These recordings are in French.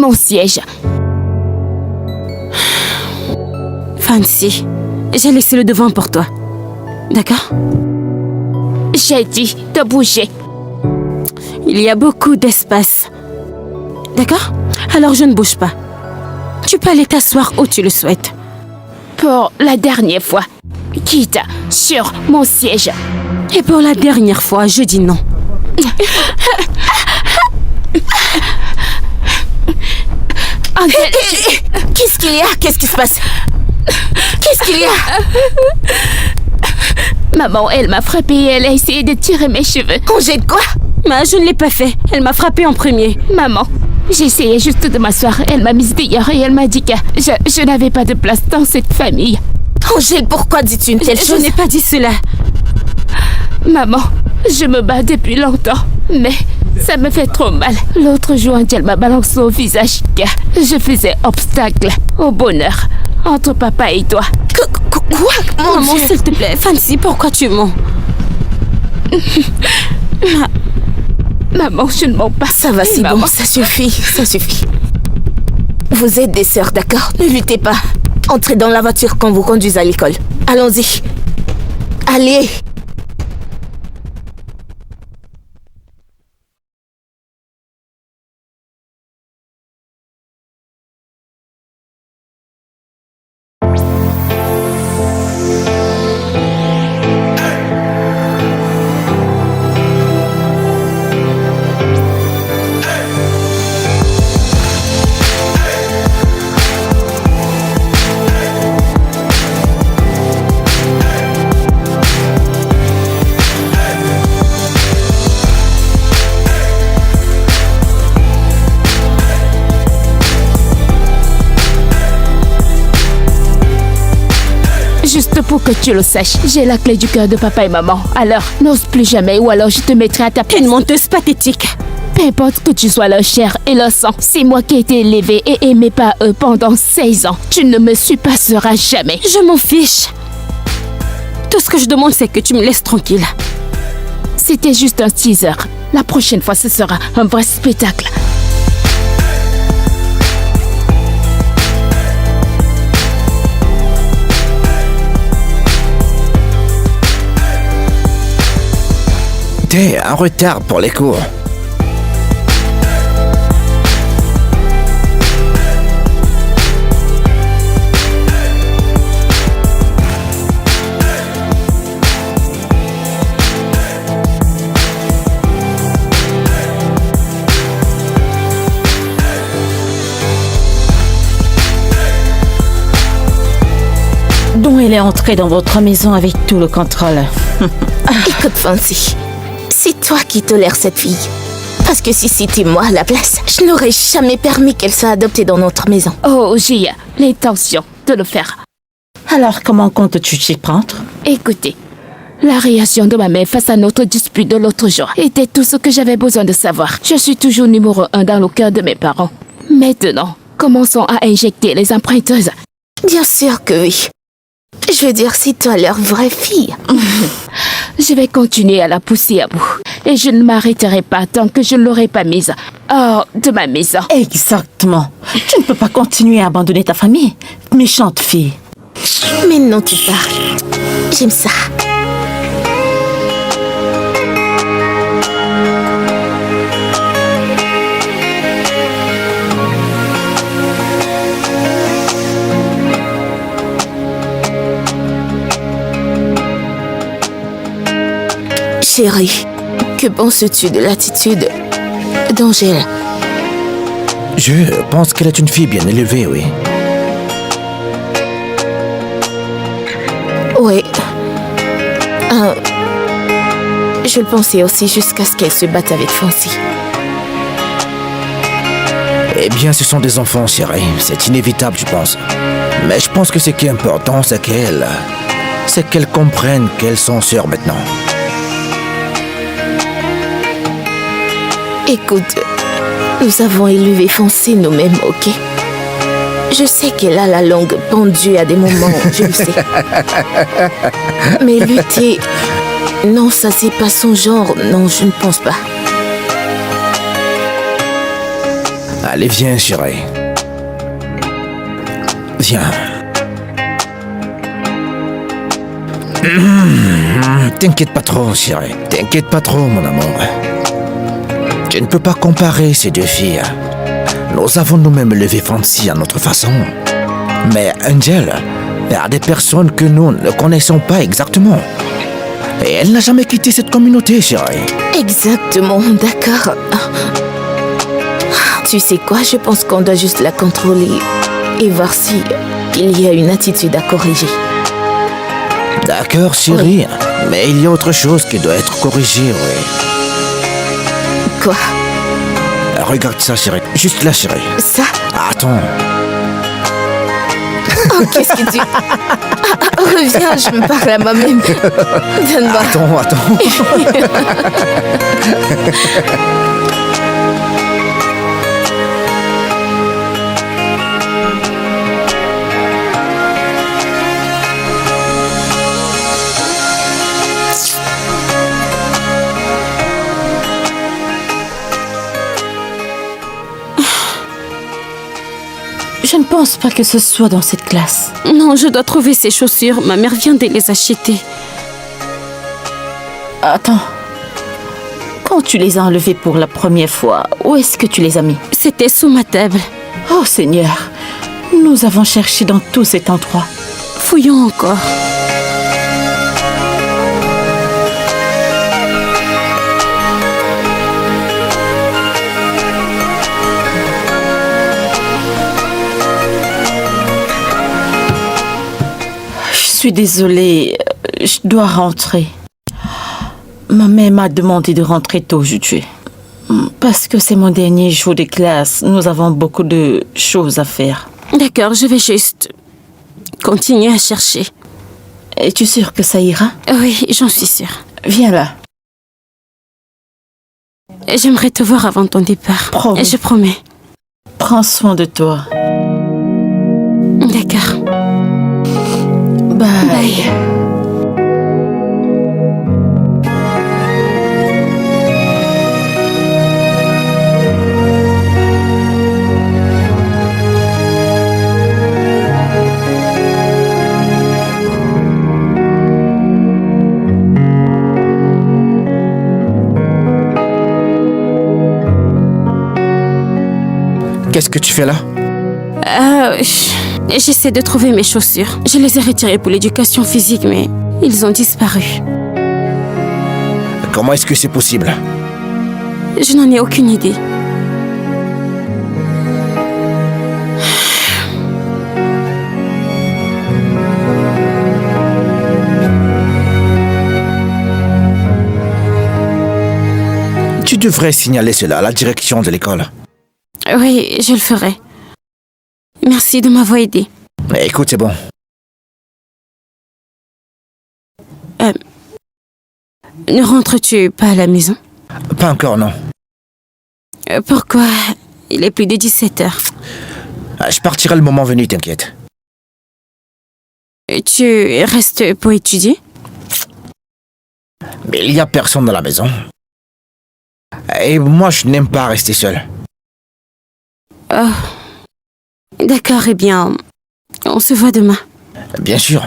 mon siège. Fancy, j'ai laissé le devant pour toi. D'accord? J'ai dit de bouger. Il y a beaucoup d'espace. D'accord? Alors je ne bouge pas. Tu peux aller t'asseoir où tu le souhaites. Pour la dernière fois, quitte sur mon siège. Et pour la dernière fois, je dis non. Angel, Qu'est-ce qu'il y a? Qu'est-ce qui se passe? Qu'est-ce qu'il y a? maman, elle m'a frappée et elle a essayé de tirer mes cheveux. Angèle, quoi? Mais je ne l'ai pas fait. Elle m'a frappé en premier. Maman, j'essayais juste de m'asseoir. Elle m'a mise dehors et elle m'a dit que je n'avais pas de place dans cette famille. Angèle, pourquoi dis-tu une telle chose? Je n'ai pas dit cela. Maman, je me bats depuis longtemps, mais ça me fait trop mal. L'autre jour, Angel m'a balancé au visage que je faisais obstacle au bonheur entre papa et toi. Quoi? Maman, s'il te plaît, Fancy, pourquoi tu mens? Maman, je ne mens pas. Ça va, c'est bon, ça suffit, ça suffit. Vous êtes des sœurs, d'accord? Ne luttez pas. Entrez dans la voiture quand vous conduisez à l'école. Allons-y. Allez. Juste pour que tu le saches, j'ai la clé du cœur de papa et maman. Alors, n'ose plus jamais ou alors je te mettrai à ta place. Une menteuse pathétique. Peu importe que tu sois leur chair et leur sang, c'est moi qui ai été élevée et aimée par eux pendant 16 ans. Tu ne me surpasseras jamais. Je m'en fiche. Tout ce que je demande, c'est que tu me laisses tranquille. C'était juste un teaser. La prochaine fois, ce sera un vrai spectacle. T'es en retard pour les cours. Donc elle est entrée dans votre maison avec tout le contrôle. Écoute, Fancy. C'est toi qui tolères cette fille. Parce que si c'était moi à la place, je n'aurais jamais permis qu'elle soit adoptée dans notre maison. Oh, j'ai l'intention de le faire. Alors comment comptes-tu t'y prendre? Écoutez, la réaction de ma mère face à notre dispute de l'autre jour était tout ce que j'avais besoin de savoir. Je suis toujours numéro 1 dans le cœur de mes parents. Maintenant, commençons à injecter les emprunteuses. Bien sûr que oui. Je veux dire, c'est toi leur vraie fille. Je vais continuer à la pousser à bout. Et je ne m'arrêterai pas tant que je ne l'aurai pas mise hors de ma maison. Exactement. Tu ne peux pas continuer à abandonner ta famille. Méchante fille. Mais non, tu parles. J'aime ça. Chérie, que penses-tu de l'attitude d'Angèle? Je pense qu'elle est une fille bien élevée, oui. Oui. Je le pensais aussi jusqu'à ce qu'elle se batte avec Fancy. Eh bien, ce sont des enfants, chérie. C'est inévitable, je pense. Mais je pense que ce qui est important, c'est qu'elles comprennent qu'elles sont sœurs maintenant. Écoute, nous avons élevé Fancy nous-mêmes, ok? Je sais qu'elle a la langue pendue à des moments, je le sais. Mais lutter... Non, ça c'est pas son genre. Non, je ne pense pas. Allez, viens, chérie. Viens. T'inquiète pas trop, chérie. T'inquiète pas trop, mon amour. Tu ne peux pas comparer ces deux filles. Nous avons nous-mêmes élevé Fancy à notre façon. Mais Angel, il y a des personnes que nous ne connaissons pas exactement. Et elle n'a jamais quitté cette communauté, chérie. Exactement, d'accord. Tu sais quoi, je pense qu'on doit juste la contrôler et voir si il y a une attitude à corriger. D'accord, chérie. Oui. Mais il y a autre chose qui doit être corrigée, oui. Quoi? Regarde ça, chérie. Juste là, chérie. Ça? Attends. Oh, qu'est-ce que tu... reviens, je me parle à moi-même. Donne-moi. Attends. Je ne pense pas que ce soit dans cette classe. Non, je dois trouver ces chaussures. Ma mère vient de les acheter. Attends. Quand tu les as enlevées pour la première fois, où est-ce que tu les as mis? C'était sous ma table. Oh Seigneur, nous avons cherché dans tout cet endroit. Fouillons encore. Je suis désolée, je dois rentrer. Ma mère m'a demandé de rentrer tôt aujourd'hui. Parce que c'est mon dernier jour de classe, nous avons beaucoup de choses à faire. D'accord, je vais juste continuer à chercher. Es-tu sûre que ça ira? Oui, j'en suis sûre. Viens là. J'aimerais te voir avant ton départ. Promis. Je promets. Prends soin de toi. D'accord. Bye. Bye. Qu'est-ce que tu fais là? J'essaie de trouver mes chaussures. Je les ai retirées pour l'éducation physique, mais ils ont disparu. Comment est-ce que c'est possible? Je n'en ai aucune idée. Tu devrais signaler cela à la direction de l'école. Oui, je le ferai. Merci de m'avoir aidé. Mais écoute, c'est bon. Ne rentres-tu pas à la maison? Pas encore, non. Pourquoi? Il est plus de 17 heures. Je partirai le moment venu, t'inquiète. Tu restes pour étudier? Mais il n'y a personne dans la maison. Et moi, je n'aime pas rester seul. Oh. D'accord, eh bien, on se voit demain. Bien sûr.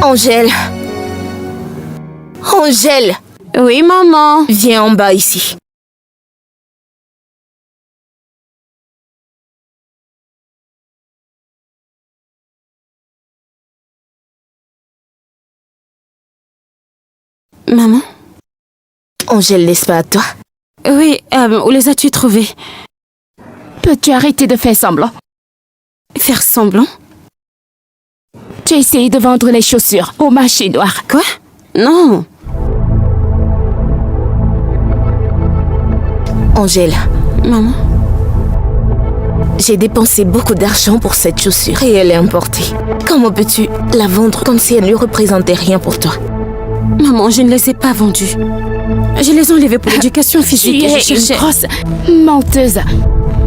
Angèle. Angèle. Oui, maman. Viens en bas ici. Maman? Angèle, n'est-ce pas à toi? Oui, où les as-tu trouvés? Peux-tu arrêter de faire semblant? Faire semblant? Tu as essayé de vendre les chaussures au marché noir. Quoi? Non. Angèle. Maman? J'ai dépensé beaucoup d'argent pour cette chaussure et elle est importée. Comment peux-tu la vendre comme si elle ne représentait rien pour toi? Maman, je ne les ai pas vendues. Je les ai enlevés pour l'éducation physique. Tu et es je une cherchais... grosse menteuse.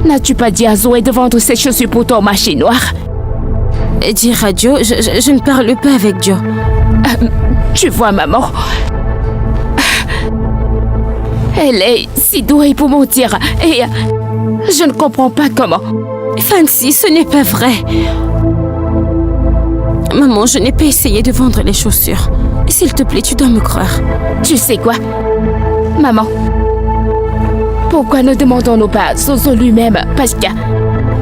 N'as-tu pas dit à Zoé de vendre ses chaussures pour ton marché noir? Dire à Joe, je ne parle pas avec Joe. Tu vois, maman, elle est si douée pour mentir et je ne comprends pas comment. Fancy, ce n'est pas vrai. Maman, je n'ai pas essayé de vendre les chaussures. S'il te plaît, tu dois me croire. Tu sais quoi, maman? Pourquoi ne demandons-nous pas à Zozo lui-même? Parce que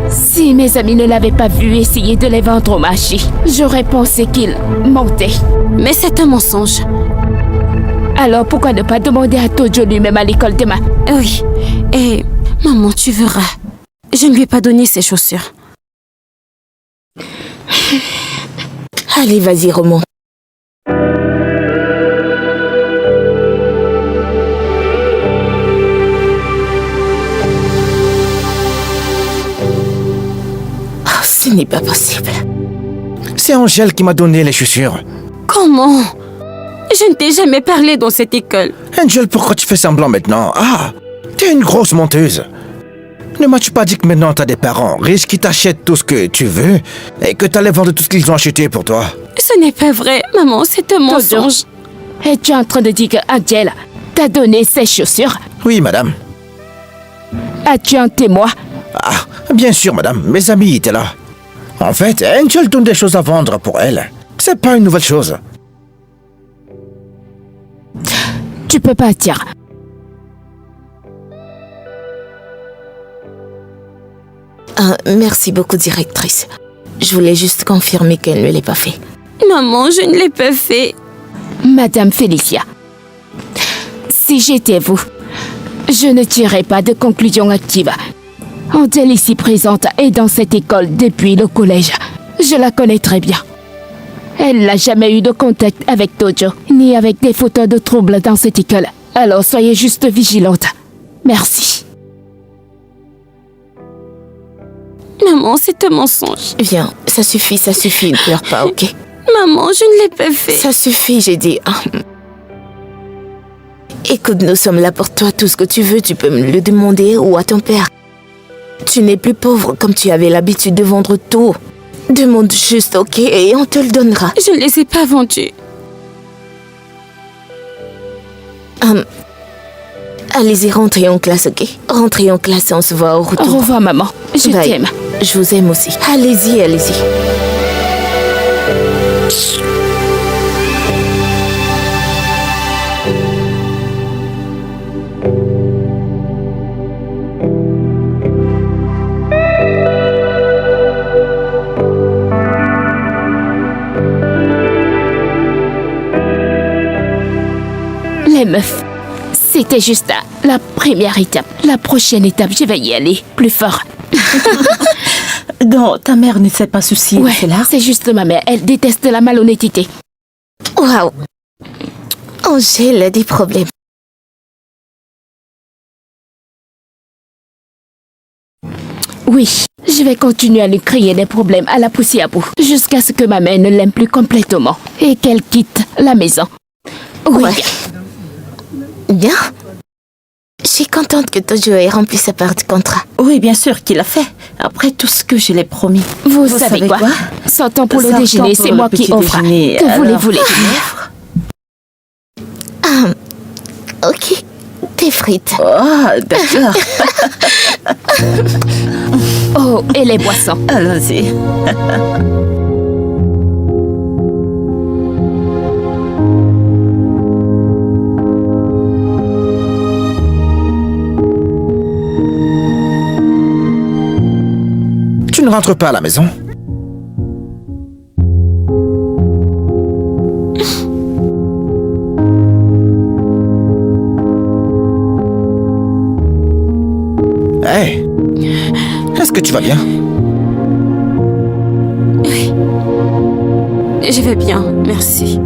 si mes amis ne l'avaient pas vu essayer de les vendre au marché, j'aurais pensé qu'il mentait. Mais c'est un mensonge. Alors pourquoi ne pas demander à Tojo lui-même à l'école demain? Oui. Et maman, tu verras. Je ne lui ai pas donné ses chaussures. Allez, vas-y, remonte. Oh, ce n'est pas possible. C'est Angèle qui m'a donné les chaussures. Comment? Je ne t'ai jamais parlé dans cette école. Angel, pourquoi tu fais semblant maintenant? Ah, t'es une grosse menteuse. Ne m'as-tu pas dit que maintenant t'as des parents riches qui t'achètent tout ce que tu veux et que t'allais vendre tout ce qu'ils ont acheté pour toi? Ce n'est pas vrai, maman, c'est un mensonge. Es-tu en train de dire que Angel t'a donné ses chaussures? Oui, madame. As-tu un témoin? Ah, bien sûr, madame. Mes amis étaient là. En fait, Angel donne des choses à vendre pour elle. C'est pas une nouvelle chose. Tu peux partir. Merci beaucoup, directrice. Je voulais juste confirmer qu'elle ne l'ait pas fait. Maman, je ne l'ai pas fait. Madame Félicia, si j'étais vous, je ne tirerais pas de conclusion active. Angel ici présente est dans cette école depuis le collège. Je la connais très bien. Elle n'a jamais eu de contact avec Tojo, ni avec des fauteurs de troubles dans cette école. Alors soyez juste vigilante. Merci. Maman, c'est un mensonge. Viens, ça suffit, ne pleure pas, ok? Maman, je ne l'ai pas fait. Ça suffit, j'ai dit. Écoute, nous sommes là pour toi. Tout ce que tu veux, tu peux me le demander ou à ton père. Tu n'es plus pauvre comme tu avais l'habitude de vendre tout. Demande juste, ok, et on te le donnera. Je ne les ai pas vendus. Allez-y, rentrez en classe, ok? Rentrez en classe et on se voit au retour. Au revoir, maman. Je Bye. t'aime. Je vous aime aussi. Allez-y, allez-y. Les meufs, c'était juste la première étape. La prochaine étape, je vais y aller plus fort. Non, ta mère ne s'est pas souciée de cela. C'est juste ma mère. Elle déteste la malhonnêteté. Waouh! Angèle a des problèmes. Oui, je vais continuer à lui créer des problèmes à la pousser à bout, jusqu'à ce que ma mère ne l'aime plus complètement et qu'elle quitte la maison. Oui. Ouais. Bien. Je suis contente que Tojo ait rempli sa part du contrat. Oui, bien sûr qu'il l'a fait. Après tout ce que je l'ai promis. Vous savez quoi? Sortons pour le Sortons déjeuner, pour c'est le moi qui petit offre. déjeuner. Que Alors, voulez-vous? Ok. Tes frites. Oh, d'accord. Oh, et les boissons. Allons-y. Tu ne rentres pas à la maison? Hey! Est-ce que tu vas bien? Oui. Je vais bien, merci.